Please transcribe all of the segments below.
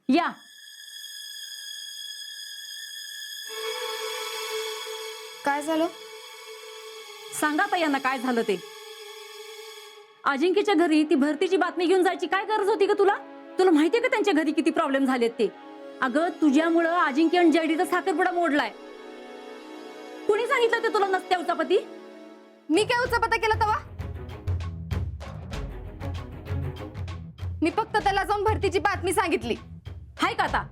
या. काय झालं? सांगा आता यांना काय झालं ते. अजिंक्यच्या घरी ती भरतीची बातमी घेऊन जायची काय गरज होती का तुला? तुला माहितीये का त्यांच्या घरी किती प्रॉब्लेम झालेत ते? अगं तुझ्यामुळं अजिंक्य आणि जयडीचा साखरपुडा मोडलाय. कुणी सांगितलं ते तुला नसत्या उचापती? मी काय उचापता केला तवा? मी फक्त त्याला जाऊन भरतीची बातमी सांगितली. हाय का आता?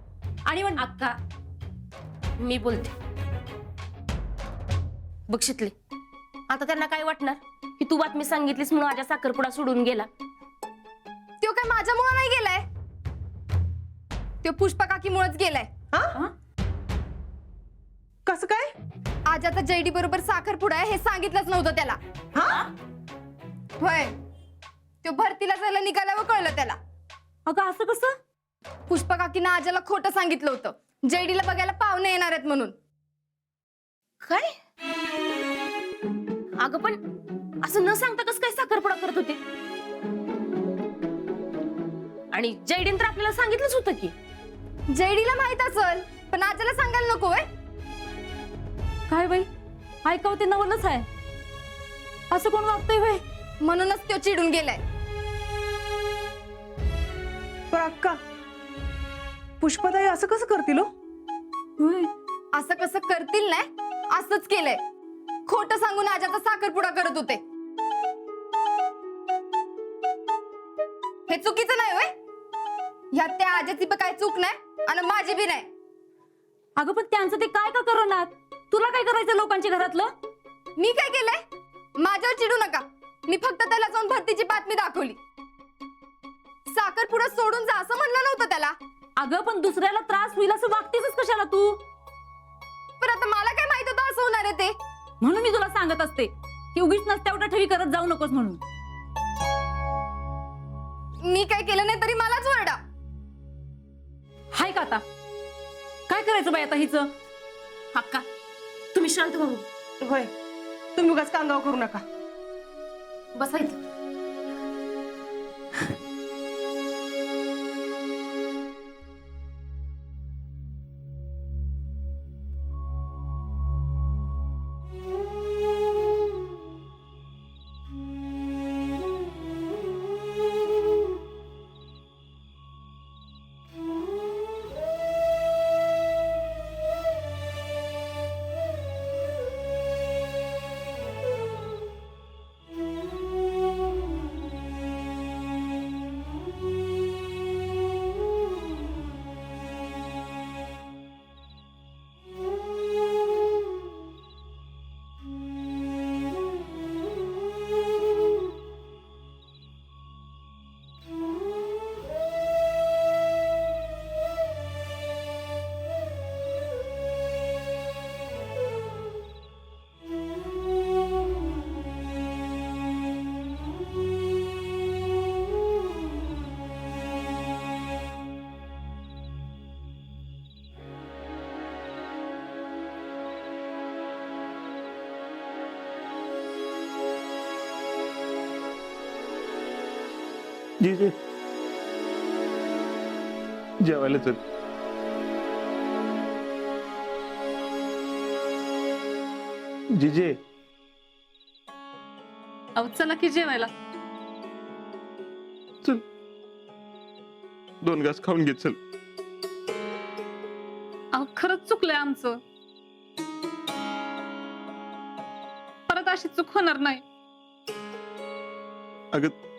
आणि मग अक्का मी बोलते. बघितले आता त्यांना काय वाटणार की तू बातमी सांगितलीस म्हणून माझ्या साखरपुडा सोडून गेला. तो काय माझ्यामुळे नाही गेलाय, तो पुष्पा काकीमुळेच गेलाय. कसं काय? आज आता जयडी बरोबर साखरपुडा आहे हे सांगितलंच नव्हतं त्याला. होय, तो भरतीला जायला निघाल्यावर कळलं त्याला. अगं असं कसं? पुष्पा काकीनं आजाला खोटं सांगितलं होतं, जयडीला बघायला पाहुणे येणार आहेत म्हणून. काय? अगं पण असं न सांगता कसं काय साखरपुडा करत होते? आणि जयडीन तर आपल्याला सांगितलंच होतं की. जयडीला माहित असेल पण आजाला सांगायला नको. होय काय बाई, ऐकावं ते नवलच आहे. असं कोण वागतंय बाई? म्हणूनच तो चिडून गेलाय. पण अक्का, पुष्पाताई असं कसं करतील हो? होय. असं कसं करतील नाही, असंच केलंय. खोटं सांगून आजाचा साखरपुडा करत होते. हे चुकीचं नाही होय. ह्यात त्या आजाची पण काय चूक नाही आणि माझी बी नाही. अगं पण त्यांचं ते काय का करणार? तुला काय करायचं लोकांच्या घरातलं? मी काय केलंय? माझ्यावर चिडू नका. मी फक्त त्याला जाऊन भरतीची बातमी दाखवली. साखरपुडा सोडून जा असं म्हणलं नव्हतं त्याला. अगं पण दुसऱ्याला त्रास होईल असं वागतेस कशाला तू? पण आता मला काय माहित होतं असं होणार आहे ते. म्हणून मी तुला सांगत असते की उगीच नसत्या ठेवी करत जाऊ नकोस म्हणून. मी काय केलं नाही तरी मलाच वरडा. हाय का आता? काय करायचं बाई आता हिचं? अक्का तुम्ही शांत व्हा. होय, तुम्ही उगाच कांगाव करू नका. बसायचं. जीजे जेवायला चल. जीजे अहो चला की जेवायला. चल, 2 घास खाऊन घे. चल. अहो खरंच चुकलंय आमचं. परत अशी चूक होणार नाही. अगं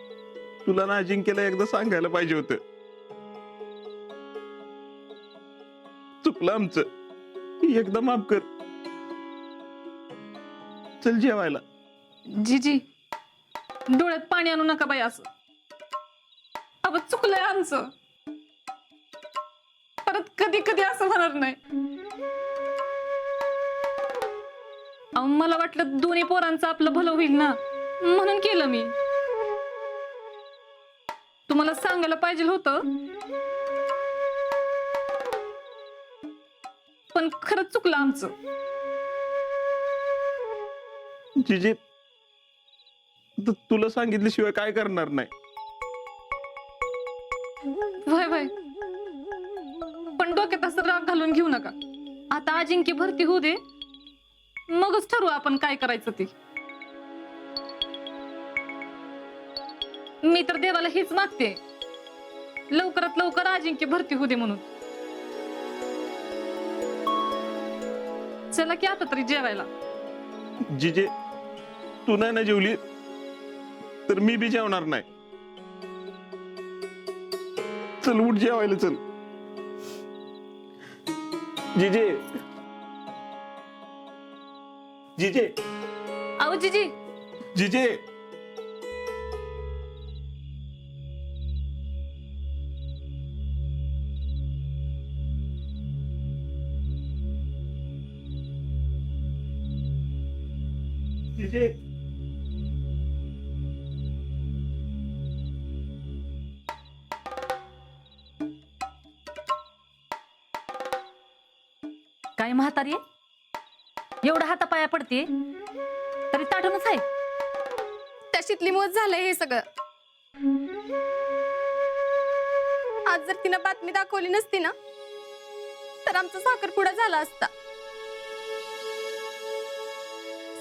तुला ना अजिंक्यला एकदा सांगायला पाहिजे होतं. चुकलं आमचं, एकदा माफ कर. चल जेवायला. जीजी डोळ्यात पाणी आणू नका बाई असं. अहो चुकलंय आमचं. परत कधी कधी असं होणार नाही. अहो मला वाटलं दोन्ही पोरांचं आपलं भलं होईल ना, म्हणून केलं मी. तुम्हाला सांगायला पाहिजे होतं, पण खरंच चुकलं आमचं. जीजे तुला सांगितल्याशिवाय काय करणार नाही. वय वय डोक्यात असं राग घालून घेऊ नका. आता अजिंक्य भरती होऊ दे, मगच ठरवू आपण काय करायचं ते. मी तर देवाला हेच मागते, लवकरात लवकर अजिंक्य भरती होऊ दे म्हणून. चला की आता तरी जेवायला. जिजे तू नाही ना जेवली तर मी बी जेवणार नाही. चल उठ जेवायला चल. जिजे जिजे अहो जीजी, जिजे जिजे काय म्हातारी आहे? एवढा हातापाया पडते तरी ताठूनच आहे. तशीतली मोज झालंय हे सगळं. आज जर तिनं बातमी दाखवली नसती ना तर आमचा साखरपुडा झाला असता.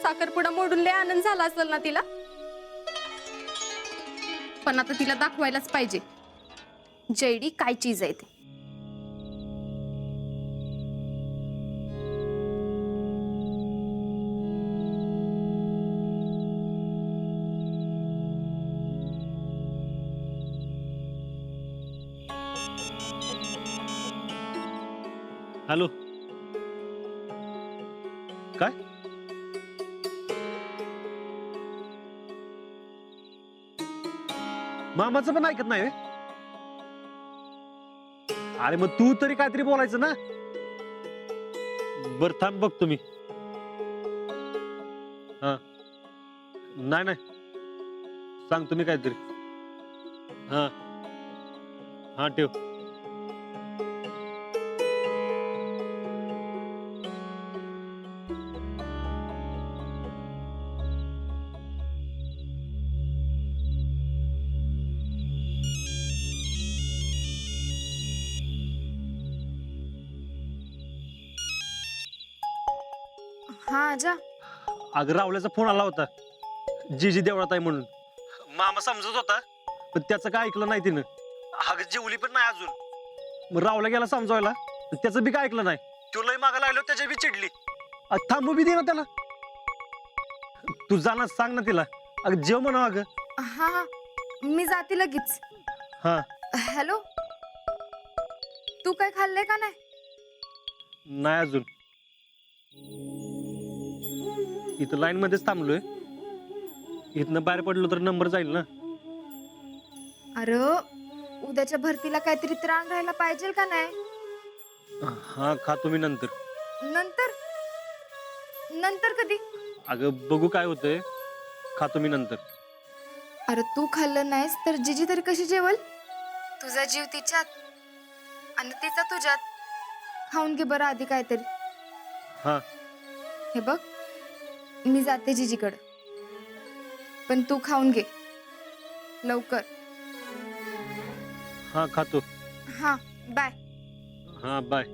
साखरपुडा मोडून लय आनंद झाला असेल ना तिला. पण आता तिला दाखवायलाच पाहिजे जयडी काय चीज आहे ते. हॅलो, काय मामाचं पण ऐकत नाही व्हय? अरे मग तू तरी काहीतरी बोलायचं ना. बर थांब बघतो मी. हा नाही नाही सांगतो मी काहीतरी. हा हा ठेव. हा आजा. अगं रावल्याचा फोन आला होता, जीजी देवळात आहे म्हणून. मामा समजत होता पण त्याचं काय ऐकलं नाही तिनं. अगं जेवली पण नाही अजून. मग रावला गेला समजवायला, त्याचं बी काय ऐकलं नाही. तो लय मागा लागलो, त्याच्या बी चिडली. थांबू बी दे ना त्याला. तू जाणार सांग ना तिला. अगं जेव म्हणा. अगं हा हा मी जाते लगेच. हा हॅलो, तू काय खाल्लंय का नाही? नाही अजून. इथं लाईन मध्येच थांबलोय. इथनं बाहेर पडलो तर नंबर जाईल ना. अरे उद्याच्या भरतीला काहीतरी त्राण राहायला पाहिजे का नाही? हा खातो मी नंतर. नंतर नंतर कधी? अगं बघू काय होतंय, खातो मी नंतर. अरे तू खाल्लं नाहीस तर जिजी तरी कशी जेवल? तुझा जीव तिच्यात आणि तिचा तुझ्यात. खाऊन घे बरं आधी काहीतरी. हा हे बघ, मी जाते जिजीकडं, पण तू खाऊन घे लवकर. हा खातो. हा बाय. हा बाय.